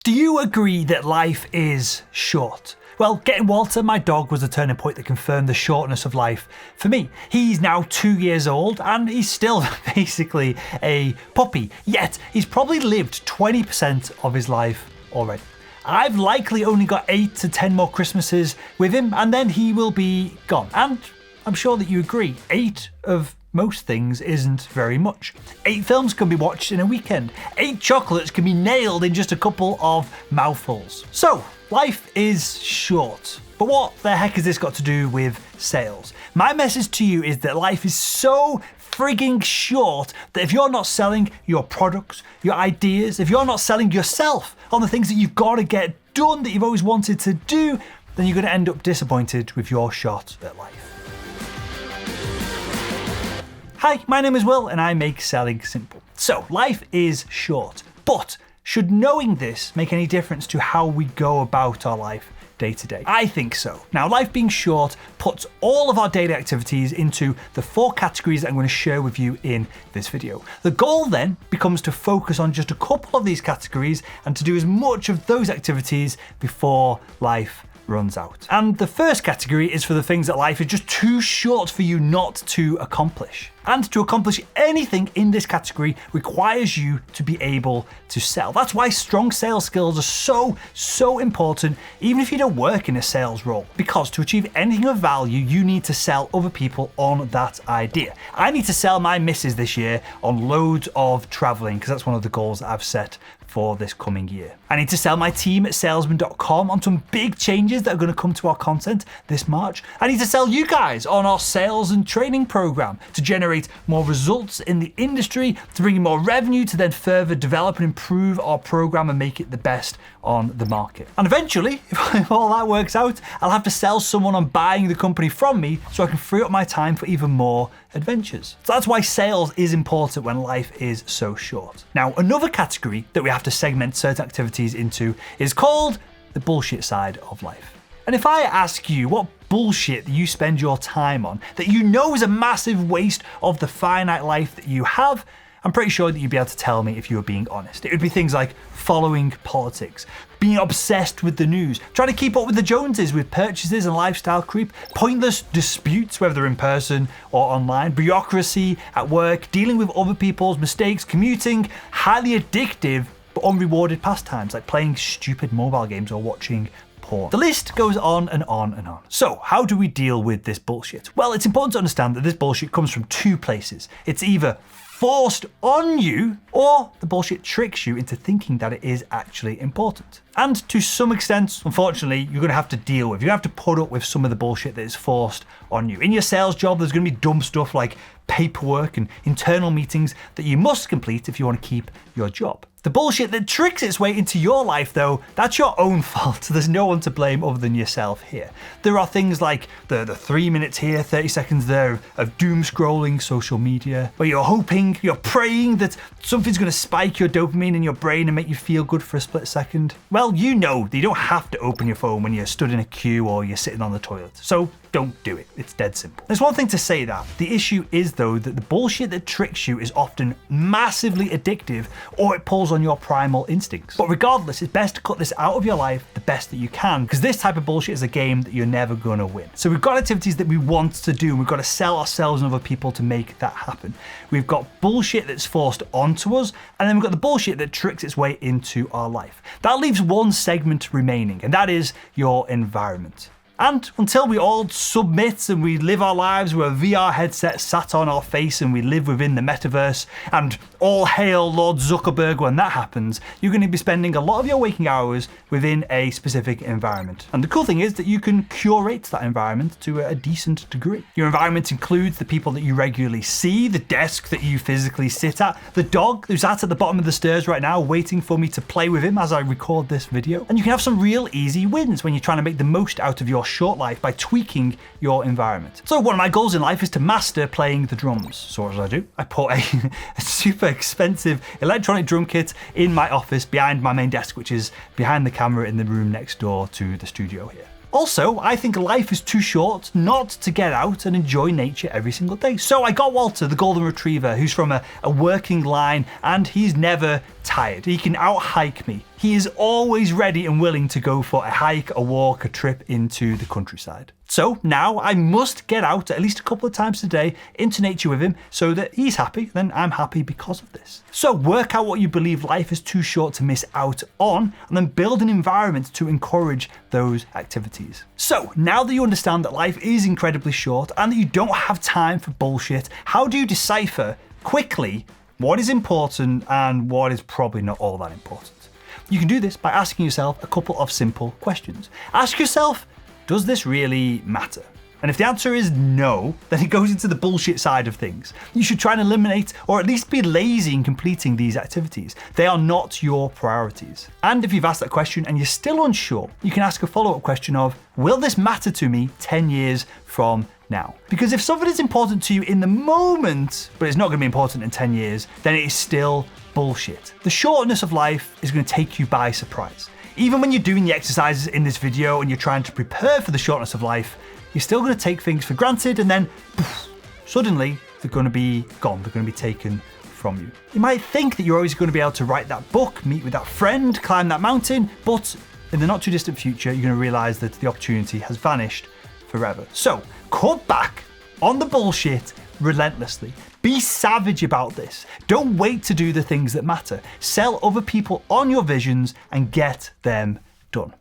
Do you agree that life is short? Well, getting Walter, my dog, was a turning point that confirmed the shortness of life for me. He's now 2 years old and he's still basically a puppy, yet he's probably lived 20% of his life already. I've likely only got 8 to 10 more Christmases with him and then he will be gone. And I'm sure that you agree, 8 of most things isn't very much. 8 films can be watched in a weekend. 8 chocolates can be nailed in just a couple of mouthfuls. So, life is short. But what the heck has this got to do with sales? My message to you is that life is so frigging short that if you're not selling your products, your ideas, if you're not selling yourself on the things that you've got to get done that you've always wanted to do, then you're going to end up disappointed with your shot at life. Hi, my name is Will and I make selling simple. So, life is short, but should knowing this make any difference to how we go about our life day to day? I think so. Now, life being short puts all of our daily activities into the 4 categories that I'm going to share with you in this video. The goal then becomes to focus on just a couple of these categories and to do as much of those activities before life runs out. And the first category is for the things that life is just too short for you not to accomplish. And to accomplish anything in this category requires you to be able to sell. That's why strong sales skills are so important, even if you don't work in a sales role. Because to achieve anything of value, you need to sell other people on that idea. I need to sell my missus this year on loads of traveling, because that's one of the goals that I've set for this coming year. I need to sell my team at salesman.com on some big changes that are going to come to our content this March. I need to sell you guys on our sales and training program to generate more results in the industry, to bring in more revenue, to then further develop and improve our program and make it the best on the market. And eventually, if all that works out, I'll have to sell someone on buying the company from me so I can free up my time for even more adventures. So that's why sales is important when life is so short. Now, another category that we have to segment certain activities into is called the bullshit side of life. And if I ask you what bullshit you spend your time on that you know is a massive waste of the finite life that you have, I'm pretty sure that you'd be able to tell me if you were being honest. It would be things like following politics, being obsessed with the news, trying to keep up with the Joneses with purchases and lifestyle creep, pointless disputes, whether they're in person or online, bureaucracy at work, dealing with other people's mistakes, commuting, highly addictive but unrewarded pastimes like playing stupid mobile games or watching porn. The list goes on and on and on. So, how do we deal with this bullshit? Well, it's important to understand that this bullshit comes from 2 places. It's either forced on you, or the bullshit tricks you into thinking that it is actually important. And to some extent, unfortunately, you're gonna have to deal with. You have to put up with some of the bullshit that is forced on you. In your sales job, there's gonna be dumb stuff like paperwork and internal meetings that you must complete if you want to keep your job. The bullshit that tricks its way into your life, though, that's your own fault. There's no one to blame other than yourself here. There are things like the 3 minutes here, 30 seconds there of doom scrolling social media, where you're hoping, you're praying that something's going to spike your dopamine in your brain and make you feel good for a split second. Well, you know that you don't have to open your phone when you're stood in a queue or you're sitting on the toilet. So don't do it. It's dead simple. There's one thing to say that. The issue is, though, that the bullshit that tricks you is often massively addictive or it pulls on your primal instincts. But regardless, it's best to cut this out of your life the best that you can, because this type of bullshit is a game that you're never gonna win. So we've got activities that we want to do and we've got to sell ourselves and other people to make that happen. We've got bullshit that's forced onto us, and then we've got the bullshit that tricks its way into our life. That leaves one segment remaining, and that is your environment. And until we all submit and we live our lives with a VR headset sat on our face and we live within the metaverse, and all hail Lord Zuckerberg when that happens, you're going to be spending a lot of your waking hours within a specific environment. And the cool thing is that you can curate that environment to a decent degree. Your environment includes the people that you regularly see, the desk that you physically sit at, the dog who's at the bottom of the stairs right now waiting for me to play with him as I record this video. And you can have some real easy wins when you're trying to make the most out of your short life by tweaking your environment. So one of my goals in life is to master playing the drums. So what do? I put a super expensive electronic drum kit in my office behind my main desk, which is behind the camera in the room next door to the studio here. Also, I think life is too short not to get out and enjoy nature every single day. So I got Walter, the golden retriever, who's from a working line, and he's never tired. He can out-hike me. he is always ready and willing to go for a hike, a walk, a trip into the countryside. So now I must get out at least a couple of times a day into nature with him so that he's happy, then I'm happy because of this. So work out what you believe life is too short to miss out on, and then build an environment to encourage those activities. So now that you understand that life is incredibly short and that you don't have time for bullshit, how do you decipher quickly what is important and what is probably not all that important? You can do this by asking yourself a couple of simple questions. Ask yourself, does this really matter? And if the answer is no, then it goes into the bullshit side of things. You should try and eliminate or at least be lazy in completing these activities. They are not your priorities. And if you've asked that question and you're still unsure, you can ask a follow-up question of, will this matter to me 10 years from now? Because if something is important to you in the moment, but it's not going to be important in 10 years, then it is still bullshit. The shortness of life is going to take you by surprise. Even when you're doing the exercises in this video and you're trying to prepare for the shortness of life, you're still going to take things for granted and then poof, suddenly they're going to be gone. They're going to be taken from you. You might think that you're always going to be able to write that book, meet with that friend, climb that mountain, but in the not too distant future, you're going to realize that the opportunity has vanished forever. So cut back on the bullshit relentlessly. Be savage about this. Don't wait to do the things that matter. Sell other people on your visions and get them done.